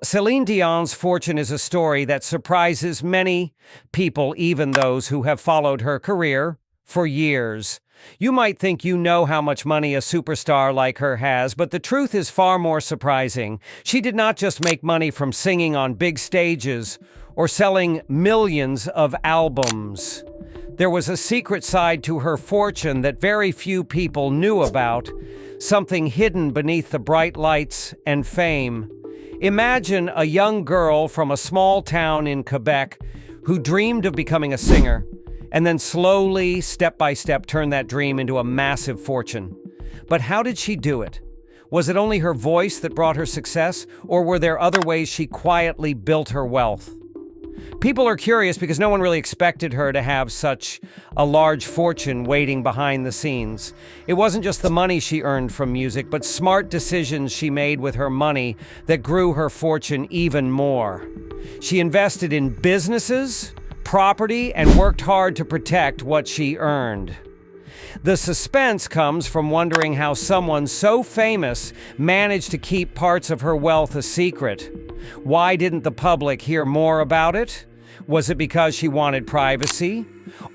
Celine Dion's fortune is a story that surprises many people, even those who have followed her career for years. You might think you know how much money a superstar like her has, but the truth is far more surprising. She did not just make money from singing on big stages or selling millions of albums. There was a secret side to her fortune that very few people knew about, something hidden beneath the bright lights and fame. Imagine a young girl from a small town in Quebec who dreamed of becoming a singer and then slowly, step by step, turned that dream into a massive fortune. But how did she do it? Was it only her voice that brought her success, or were there other ways she quietly built her wealth? People are curious because no one really expected her to have such a large fortune waiting behind the scenes. It wasn't just the money she earned from music, but smart decisions she made with her money that grew her fortune even more. She invested in businesses, property, and worked hard to protect what she earned. The suspense comes from wondering how someone so famous managed to keep parts of her wealth a secret. Why didn't the public hear more about it? Was it because she wanted privacy?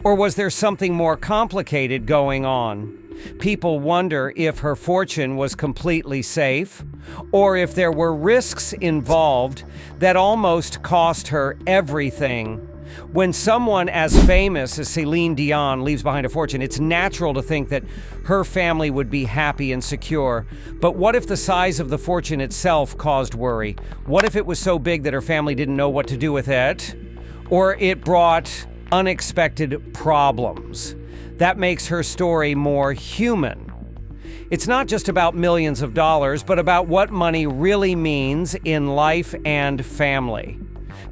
Or was there something more complicated going on? People wonder if her fortune was completely safe, or if there were risks involved that almost cost her everything. When someone as famous as Céline Dion leaves behind a fortune, it's natural to think that her family would be happy and secure. But what if the size of the fortune itself caused worry? What if it was so big that her family didn't know what to do with it? Or it brought unexpected problems? That makes her story more human. It's not just about millions of dollars, but about what money really means in life and family.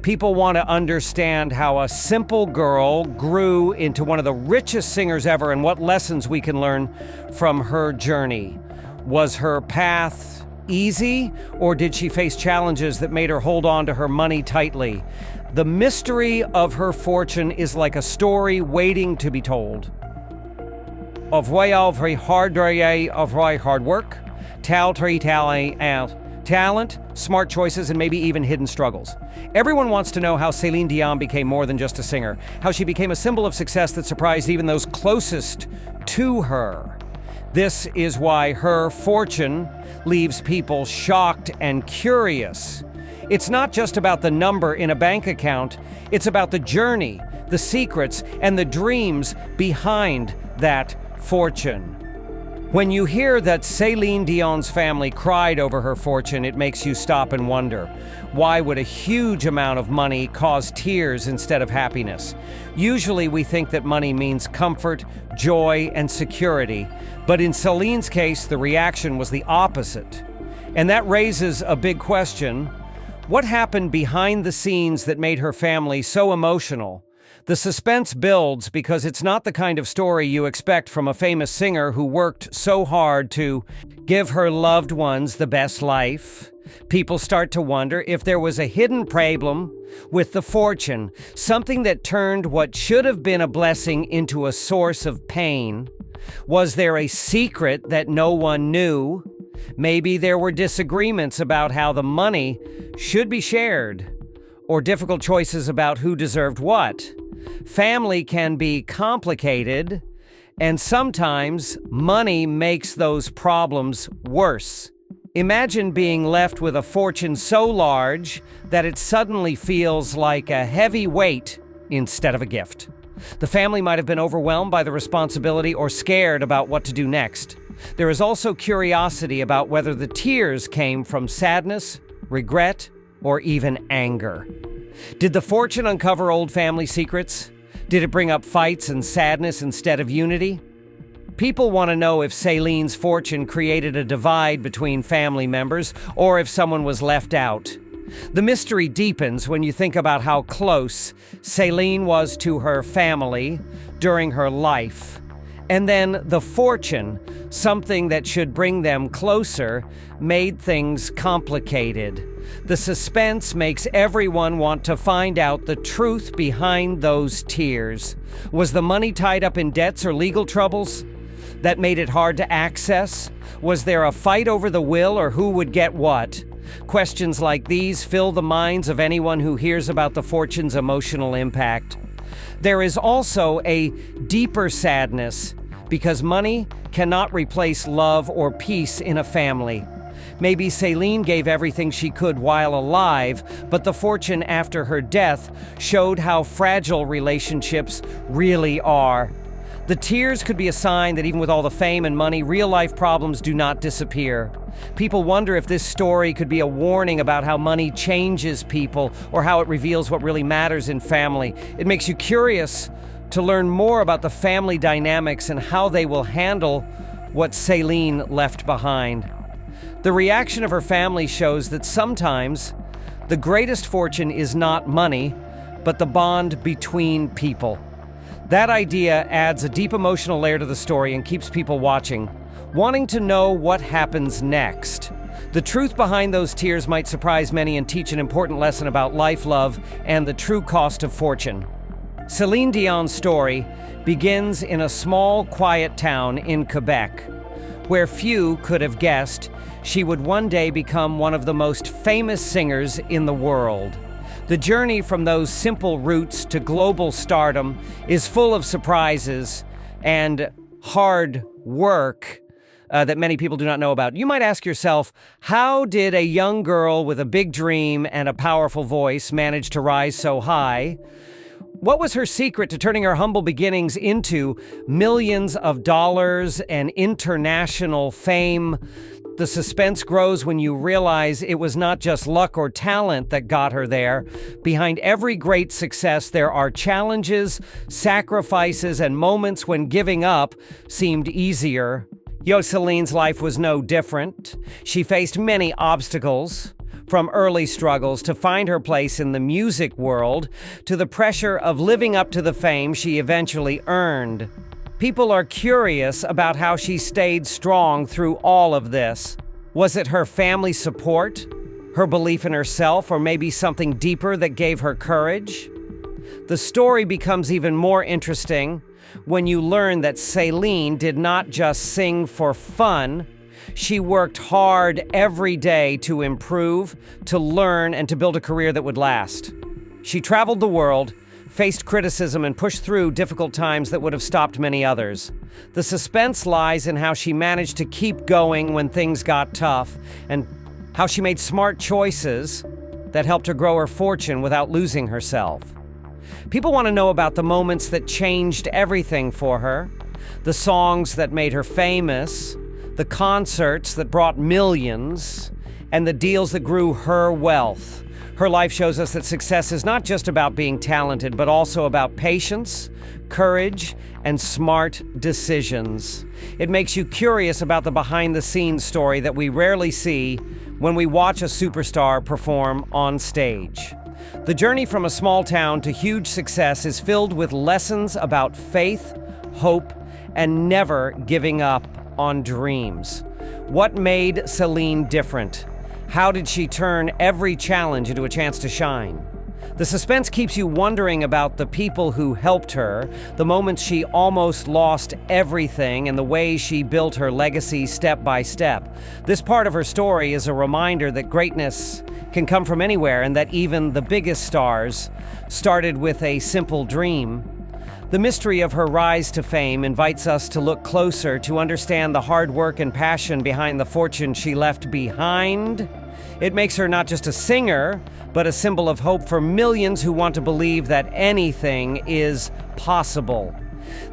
People want to understand how a simple girl grew into one of the richest singers ever and what lessons we can learn from her journey. Was her path easy, or did she face challenges that made her hold on to her money tightly? The mystery of her fortune is like a story waiting to be told. Of hard work, talent, smart choices, and maybe even hidden struggles. Everyone wants to know how Céline Dion became more than just a singer, how she became a symbol of success that surprised even those closest to her. This is why her fortune leaves people shocked and curious. It's not just about the number in a bank account, it's about the journey, the secrets, and the dreams behind that fortune. When you hear that Céline Dion's family cried over her fortune, it makes you stop and wonder, why would a huge amount of money cause tears instead of happiness? Usually we think that money means comfort, joy, and security, but in Céline's case, the reaction was the opposite. And that raises a big question. What happened behind the scenes that made her family so emotional? The suspense builds because it's not the kind of story you expect from a famous singer who worked so hard to give her loved ones the best life. People start to wonder if there was a hidden problem with the fortune, something that turned what should have been a blessing into a source of pain. Was there a secret that no one knew? Maybe there were disagreements about how the money should be shared, or difficult choices about who deserved what. Family can be complicated, and sometimes money makes those problems worse. Imagine being left with a fortune so large that it suddenly feels like a heavy weight instead of a gift. The family might have been overwhelmed by the responsibility or scared about what to do next. There is also curiosity about whether the tears came from sadness, regret, or even anger. Did the fortune uncover old family secrets? Did it bring up fights and sadness instead of unity? People want to know if Céline's fortune created a divide between family members or if someone was left out. The mystery deepens when you think about how close Céline was to her family during her life. And then the fortune, something that should bring them closer, made things complicated. The suspense makes everyone want to find out the truth behind those tears. Was the money tied up in debts or legal troubles that made it hard to access? Was there a fight over the will or who would get what? Questions like these fill the minds of anyone who hears about the fortune's emotional impact. There is also a deeper sadness because money cannot replace love or peace in a family. Maybe Céline gave everything she could while alive, but the fortune after her death showed how fragile relationships really are. The tears could be a sign that even with all the fame and money, real-life problems do not disappear. People wonder if this story could be a warning about how money changes people or how it reveals what really matters in family. It makes you curious to learn more about the family dynamics and how they will handle what Céline left behind. The reaction of her family shows that sometimes the greatest fortune is not money, but the bond between people. That idea adds a deep emotional layer to the story and keeps people watching, wanting to know what happens next. The truth behind those tears might surprise many and teach an important lesson about life, love, and the true cost of fortune. Céline Dion's story begins in a small, quiet town in Quebec, where few could have guessed she would one day become one of the most famous singers in the world. The journey from those simple roots to global stardom is full of surprises and hard work that many people do not know about. You might ask yourself, how did a young girl with a big dream and a powerful voice manage to rise so high? What was her secret to turning her humble beginnings into millions of dollars and international fame? The suspense grows when you realize it was not just luck or talent that got her there. Behind every great success, there are challenges, sacrifices, and moments when giving up seemed easier. Céline's life was no different. She faced many obstacles, from early struggles to find her place in the music world to the pressure of living up to the fame she eventually earned. People are curious about how she stayed strong through all of this. Was it her family support, her belief in herself, or maybe something deeper that gave her courage? The story becomes even more interesting when you learn that Céline did not just sing for fun. She worked hard every day to improve, to learn, and to build a career that would last. She traveled the world, faced criticism, and pushed through difficult times that would have stopped many others. The suspense lies in how she managed to keep going when things got tough, and how she made smart choices that helped her grow her fortune without losing herself. People want to know about the moments that changed everything for her, the songs that made her famous, the concerts that brought millions, and the deals that grew her wealth. Her life shows us that success is not just about being talented, but also about patience, courage, and smart decisions. It makes you curious about the behind-the-scenes story that we rarely see when we watch a superstar perform on stage. The journey from a small town to huge success is filled with lessons about faith, hope, and never giving up on dreams. What made Céline different? How did she turn every challenge into a chance to shine? The suspense keeps you wondering about the people who helped her, the moments she almost lost everything, and the ways she built her legacy step by step. This part of her story is a reminder that greatness can come from anywhere and that even the biggest stars started with a simple dream. The mystery of her rise to fame invites us to look closer to understand the hard work and passion behind the fortune she left behind. It makes her not just a singer, but a symbol of hope for millions who want to believe that anything is possible.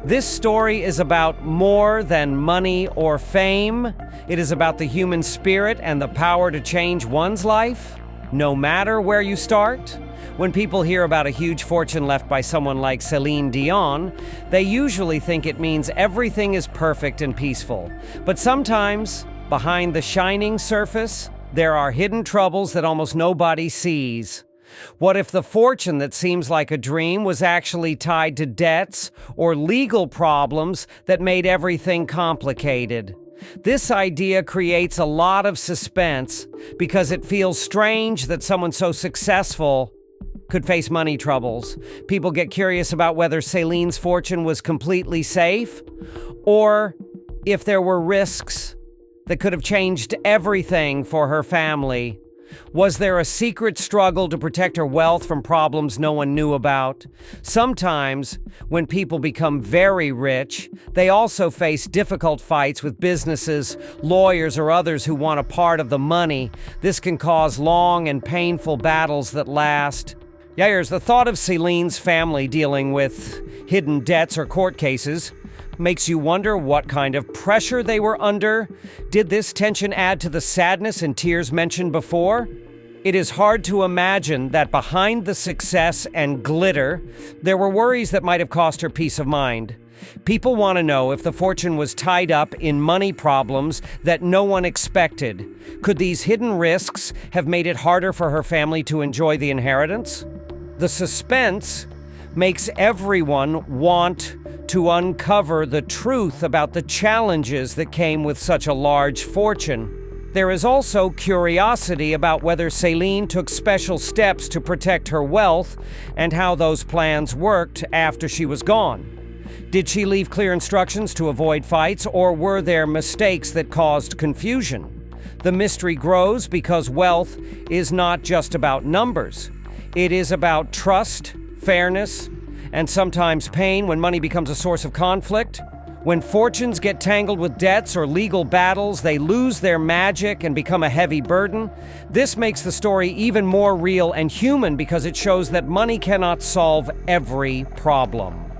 This story is about more than money or fame. It is about the human spirit and the power to change one's life, no matter where you start. When people hear about a huge fortune left by someone like Céline Dion, they usually think it means everything is perfect and peaceful. But sometimes, behind the shining surface, there are hidden troubles that almost nobody sees. What if the fortune that seems like a dream was actually tied to debts or legal problems that made everything complicated? This idea creates a lot of suspense because it feels strange that someone so successful could face money troubles. People get curious about whether Céline's fortune was completely safe or if there were risks that could have changed everything for her family. Was there a secret struggle to protect her wealth from problems no one knew about? Sometimes, when people become very rich, they also face difficult fights with businesses, lawyers, or others who want a part of the money. This can cause long and painful battles that last. Yayers, the thought of Celine's family dealing with hidden debts or court cases makes you wonder what kind of pressure they were under. Did this tension add to the sadness and tears mentioned before? It is hard to imagine that behind the success and glitter, there were worries that might have cost her peace of mind. People want to know if the fortune was tied up in money problems that no one expected. Could these hidden risks have made it harder for her family to enjoy the inheritance? The suspense makes everyone want to uncover the truth about the challenges that came with such a large fortune. There is also curiosity about whether Céline took special steps to protect her wealth and how those plans worked after she was gone. Did she leave clear instructions to avoid fights, or were there mistakes that caused confusion? The mystery grows because wealth is not just about numbers. It is about trust, fairness, and sometimes pain when money becomes a source of conflict. When fortunes get tangled with debts or legal battles, they lose their magic and become a heavy burden. This makes the story even more real and human because it shows that money cannot solve every problem.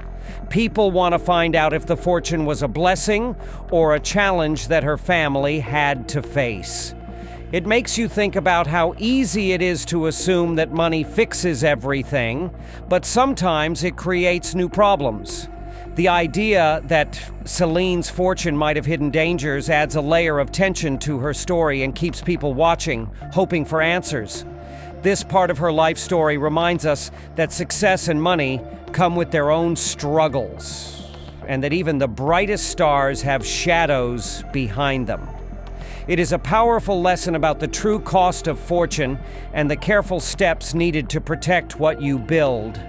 People want to find out if the fortune was a blessing or a challenge that her family had to face. It makes you think about how easy it is to assume that money fixes everything, but sometimes it creates new problems. The idea that Celine's fortune might have hidden dangers adds a layer of tension to her story and keeps people watching, hoping for answers. This part of her life story reminds us that success and money come with their own struggles, and that even the brightest stars have shadows behind them. It is a powerful lesson about the true cost of fortune and the careful steps needed to protect what you build.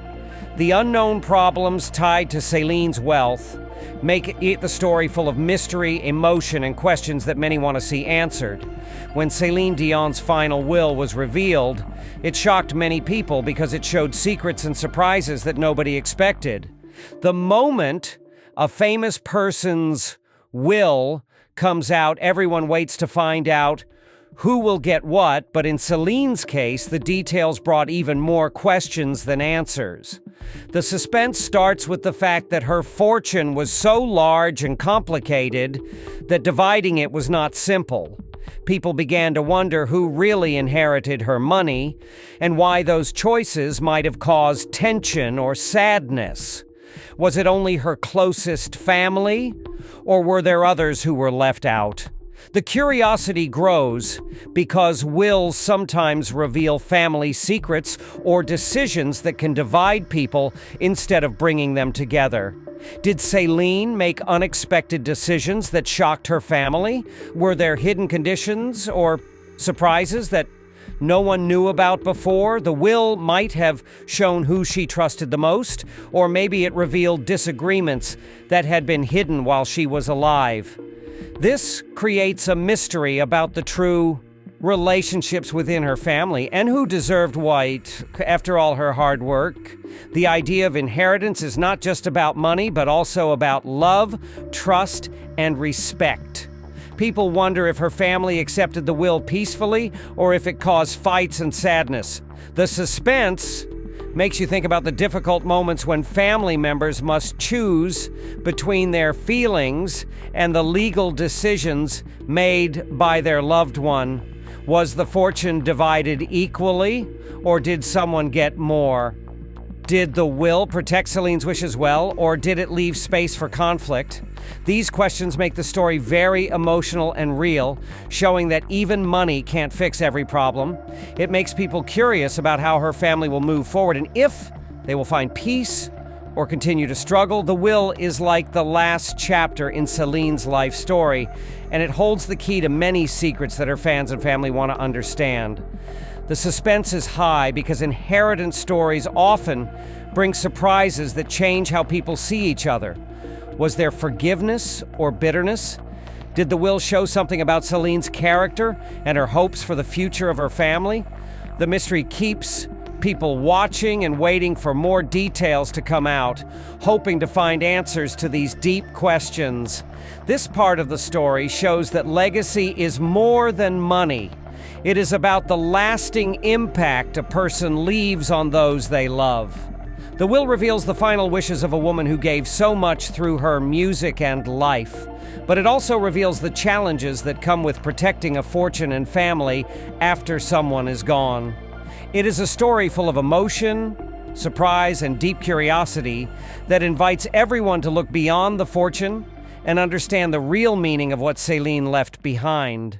The unknown problems tied to Celine's wealth make it the story full of mystery, emotion, and questions that many want to see answered. When Céline Dion's final will was revealed, it shocked many people because it showed secrets and surprises that nobody expected. The moment a famous person's will comes out, everyone waits to find out who will get what, but in Celine's case, the details brought even more questions than answers. The suspense starts with the fact that her fortune was so large and complicated that dividing it was not simple. People began to wonder who really inherited her money and why those choices might have caused tension or sadness. Was it only her closest family, or were there others who were left out? The curiosity grows because wills sometimes reveal family secrets or decisions that can divide people instead of bringing them together. Did Céline make unexpected decisions that shocked her family? Were there hidden conditions or surprises that no one knew about before? The will might have shown who she trusted the most, or maybe it revealed disagreements that had been hidden while she was alive. This creates a mystery about the true relationships within her family and who deserved what after all her hard work. The idea of inheritance is not just about money, but also about love, trust, and respect. People wonder if her family accepted the will peacefully or if it caused fights and sadness. The suspense makes you think about the difficult moments when family members must choose between their feelings and the legal decisions made by their loved one. Was the fortune divided equally, or did someone get more? Did the will protect Celine's wishes well, or did it leave space for conflict? These questions make the story very emotional and real, showing that even money can't fix every problem. It makes people curious about how her family will move forward and if they will find peace or continue to struggle. The will is like the last chapter in Celine's life story, and it holds the key to many secrets that her fans and family want to understand. The suspense is high because inheritance stories often bring surprises that change how people see each other. Was there forgiveness or bitterness? Did the will show something about Celine's character and her hopes for the future of her family? The mystery keeps people watching and waiting for more details to come out, hoping to find answers to these deep questions. This part of the story shows that legacy is more than money. It is about the lasting impact a person leaves on those they love. The will reveals the final wishes of a woman who gave so much through her music and life, but it also reveals the challenges that come with protecting a fortune and family after someone is gone. It is a story full of emotion, surprise, and deep curiosity that invites everyone to look beyond the fortune and understand the real meaning of what Céline left behind.